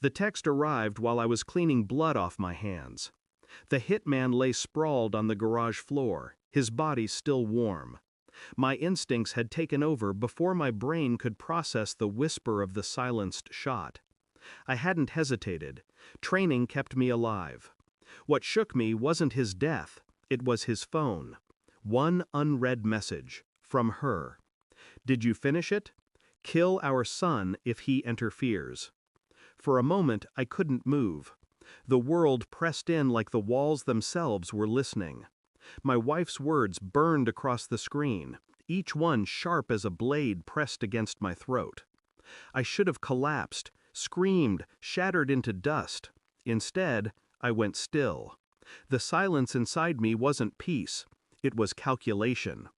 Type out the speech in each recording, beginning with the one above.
The text arrived while I was cleaning blood off my hands. The hitman lay sprawled on the garage floor, his body still warm. My instincts had taken over before my brain could process the whisper of the silenced shot. I hadn't hesitated. Training kept me alive. What shook me wasn't his death, it was his phone. One unread message, from her. Did you finish it? Kill our son if he interferes. For a moment I couldn't move. The world pressed in like the walls themselves were listening. My wife's words burned across the screen, each one sharp as a blade pressed against my throat. I should have collapsed, screamed, shattered into dust. Instead, I went still. The silence inside me wasn't peace, it was calculation.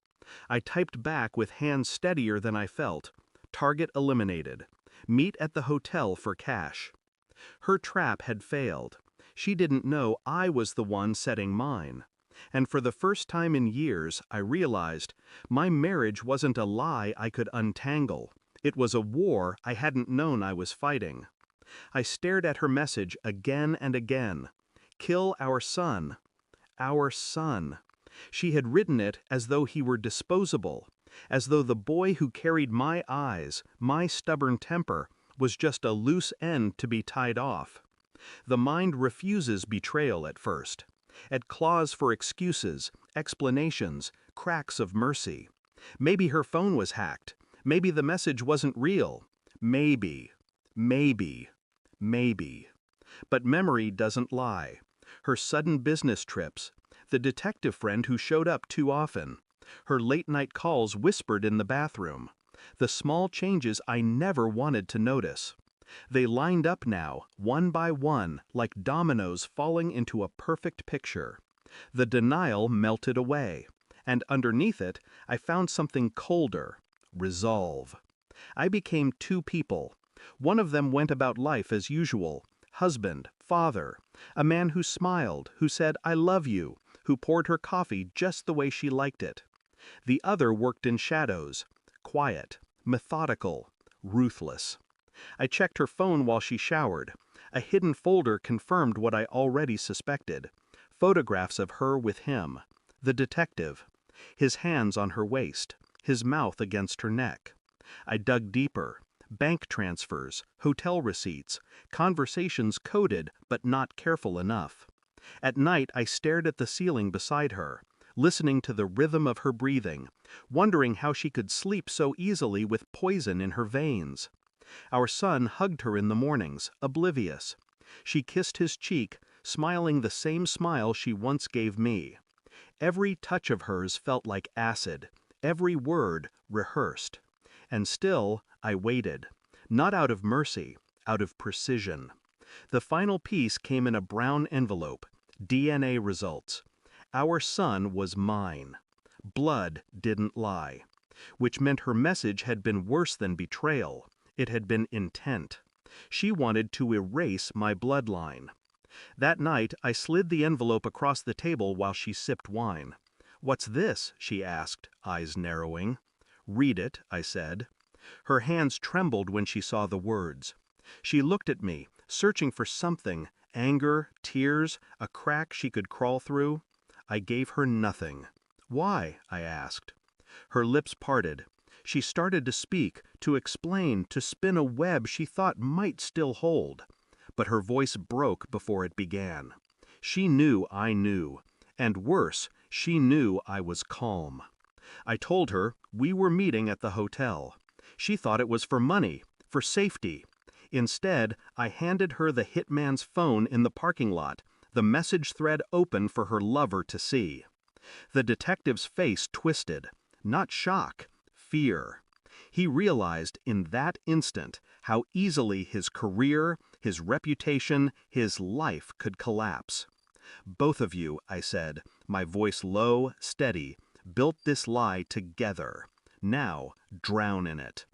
I typed back with hands steadier than I felt. Target eliminated. Meet at the hotel for cash. Her trap had failed. She didn't know I was the one setting mine. And for the first time in years, I realized my marriage wasn't a lie I could untangle. It was a war I hadn't known I was fighting. I stared at her message again and again. Kill our son. Our son. She had written it as though he were disposable, as though the boy who carried my eyes, my stubborn temper, was just a loose end to be tied off. The mind refuses betrayal at first. It claws for excuses, explanations, cracks of mercy. Maybe her phone was hacked. Maybe the message wasn't real. Maybe. But memory doesn't lie. Her sudden business trips, the detective friend who showed up too often, her late-night calls whispered in the bathroom, the small changes I never wanted to notice. They lined up now, one by one, like dominoes falling into a perfect picture. The denial melted away, and underneath it, I found something colder: resolve. I became two people. One of them went about life as usual, husband, father, a man who smiled, who said, "I love you," who poured her coffee just the way she liked it. The other worked in shadows, quiet, methodical, ruthless. I checked her phone while she showered. A hidden folder confirmed what I already suspected. Photographs of her with him. The detective. His hands on her waist. His mouth against her neck. I dug deeper. Bank transfers, hotel receipts, conversations coded but not careful enough. At night I stared at the ceiling beside her, listening to the rhythm of her breathing, wondering how she could sleep so easily with poison in her veins. Our son hugged her in the mornings, oblivious. She kissed his cheek, smiling the same smile she once gave me. Every touch of hers felt like acid, every word rehearsed. And still, I waited. Not out of mercy, out of precision. The final piece came in a brown envelope. DNA results. Our son was mine. Blood didn't lie. Which meant her message had been worse than betrayal. It had been intent. She wanted to erase my bloodline. That night, I slid the envelope across the table while she sipped wine. "What's this?" she asked, eyes narrowing. "Read it," I said. Her hands trembled when she saw the words. She looked at me, searching for something, anger, tears, a crack she could crawl through. I gave her nothing. "Why?" I asked. Her lips parted. She started to speak, to explain, to spin a web she thought might still hold. But her voice broke before it began. She knew I knew. And worse, she knew I was calm. I told her we were meeting at the hotel. She thought it was for money, for safety. Instead, I handed her the hitman's phone in the parking lot, the message thread open for her lover to see. The detective's face twisted. Not shock, fear. He realized in that instant how easily his career, his reputation, his life could collapse. "Both of you," I said, my voice low, steady, "built this lie together. Now, drown in it."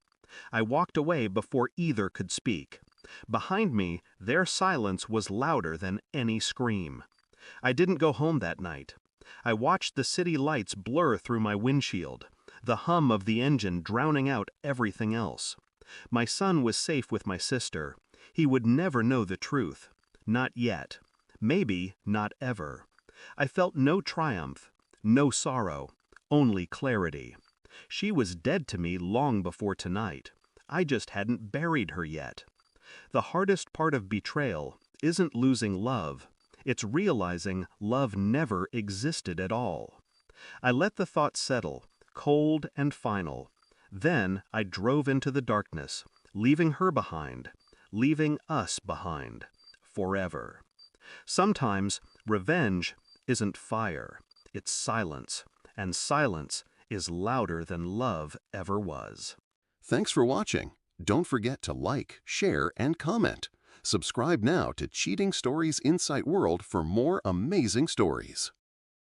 I walked away before either could speak. Behind me, their silence was louder than any scream. I didn't go home that night. I watched the city lights blur through my windshield, the hum of the engine drowning out everything else. My son was safe with my sister. He would never know the truth. Not yet. Maybe not ever. I felt no triumph, no sorrow, only clarity. She was dead to me long before tonight. I just hadn't buried her yet. The hardest part of betrayal isn't losing love. It's realizing love never existed at all. I let the thought settle, cold and final. Then I drove into the darkness, leaving her behind, leaving us behind, forever. Sometimes revenge isn't fire, it's silence, and silence is louder than love ever was. Thanks for watching. Don't forget to like, share, and comment. Subscribe now to Cheating Stories Insight World for more amazing stories.